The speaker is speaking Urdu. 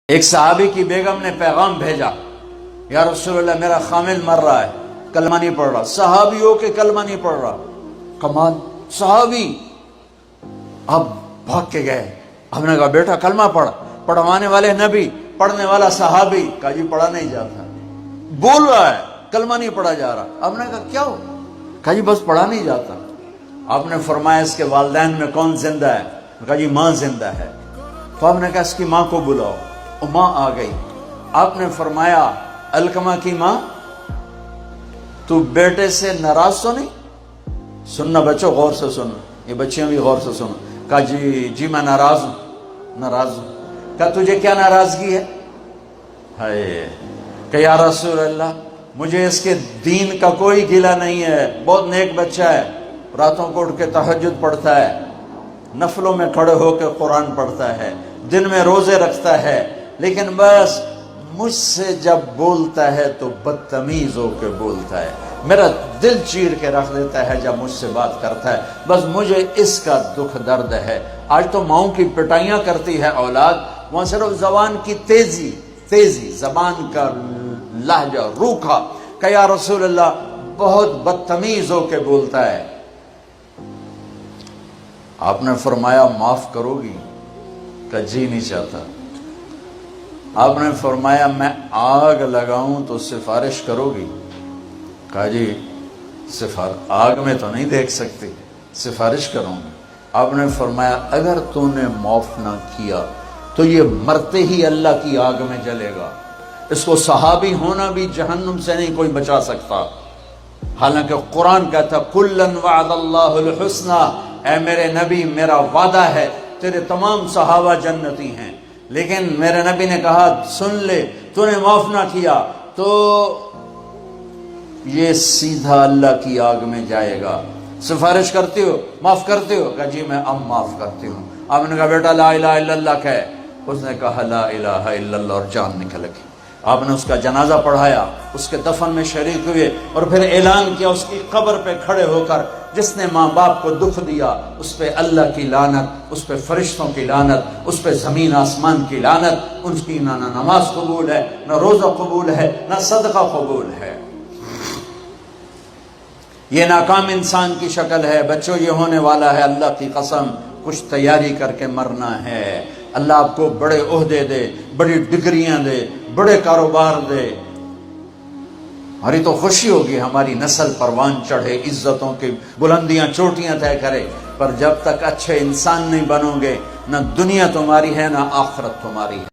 ایک صحابی کی بیگم نے پیغام بھیجا، یا رسول اللہ میرا خامل مر رہا ہے، کلمہ نہیں پڑھ رہا۔ صحابی ہو کے کلمہ نہیں پڑھ رہا، کمال، صحابی۔ اب بھاگ کے گئے، ہم نے کہا بیٹا کلمہ پڑھ، پڑھوانے والے نبی، پڑھنے والا صحابی۔ کہا جی پڑھا نہیں جاتا، بول رہا ہے کلمہ نہیں پڑھا جا رہا۔ ہم نے کہا کیا ہو؟ کہا جی بس پڑھا نہیں جاتا۔ آپ نے فرمایا اس کے والدین میں کون زندہ ہے؟ کہا جی ماں زندہ ہے۔ تو آپ نے کہا اس کی ماں کو بلاؤ۔ ماں آ گئی۔ آپ نے فرمایا علقمہ کی ماں تو بیٹے سے ناراض تو نہیں؟ سننا بچوں، غور سے سننا، یہ بچیاں بھی غور سے سننا۔ کہا جی میں ناراض ہوں، ناراض ہوں۔ کہا تجھے کیا ناراضگی ہے؟ ہائے، کہ یا رسول اللہ مجھے اس کے دین کا کوئی گلہ نہیں ہے، بہت نیک بچہ ہے، راتوں کو اٹھ کے تہجد پڑھتا ہے، نفلوں میں کھڑے ہو کے قرآن پڑھتا ہے، دن میں روزے رکھتا ہے، لیکن بس مجھ سے جب بولتا ہے تو بدتمیز ہو کے بولتا ہے، میرا دل چیر کے رکھ دیتا ہے جب مجھ سے بات کرتا ہے، بس مجھے اس کا دکھ درد ہے۔ آج تو ماؤں کی پٹائیاں کرتی ہے اولاد، وہاں صرف زبان کی تیزی، زبان کا لہجہ روکھا، کہ یا رسول اللہ بہت بدتمیز ہو کے بولتا ہے۔ آپ نے فرمایا معاف کرو گی؟ کہ جی نہیں چاہتا۔ آپ نے فرمایا میں آگ لگاؤں تو سفارش کرو گی؟ کہا جی آگ میں تو نہیں دیکھ سکتی، سفارش کروں گی۔ آپ نے فرمایا اگر تو نے معاف نہ کیا تو یہ مرتے ہی اللہ کی آگ میں جلے گا، اس کو صحابی ہونا بھی جہنم سے نہیں کوئی بچا سکتا۔ حالانکہ قرآن کہتا کُلًّا وعد اللہ الحسنى، اے میرے نبی میرا وعدہ ہے تیرے تمام صحابہ جنتی ہیں، لیکن میرے نبی نے کہا سن لے، تو نے معاف نہ کیا تو یہ سیدھا اللہ کی آگ میں جائے گا۔ سفارش کرتے ہو، معاف کرتے ہو؟ کہا جی میں اب معاف کرتی ہوں۔ آپ نے کہا بیٹا لا الہ الا اللہ کہے۔ اس نے کہا لا الہ الا اللہ اور جان نکل گئی۔ آپ نے اس کا جنازہ پڑھایا، اس کے دفن میں شریک ہوئے، اور پھر اعلان کیا اس کی قبر پہ کھڑے ہو کر جس نے ماں باپ کو دکھ دیا اس پہ اللہ کی لعنت، اس پہ فرشتوں کی لعنت، اس پہ زمین آسمان کی لعنت۔ ان کی نہ نماز قبول ہے، نہ روزہ قبول ہے، نہ صدقہ قبول ہے۔ یہ ناکام انسان کی شکل ہے۔ بچوں یہ ہونے والا ہے، اللہ کی قسم کچھ تیاری کر کے مرنا ہے۔ اللہ آپ کو بڑے عہدے دے، بڑی ڈگریاں دے، بڑے کاروبار دے، ہماری تو خوشی ہوگی، ہماری نسل پروان چڑھے، عزتوں کی بلندیاں چوٹیاں طے کرے، پر جب تک اچھے انسان نہیں بنو گے نہ دنیا تمہاری ہے نہ آخرت تمہاری ہے۔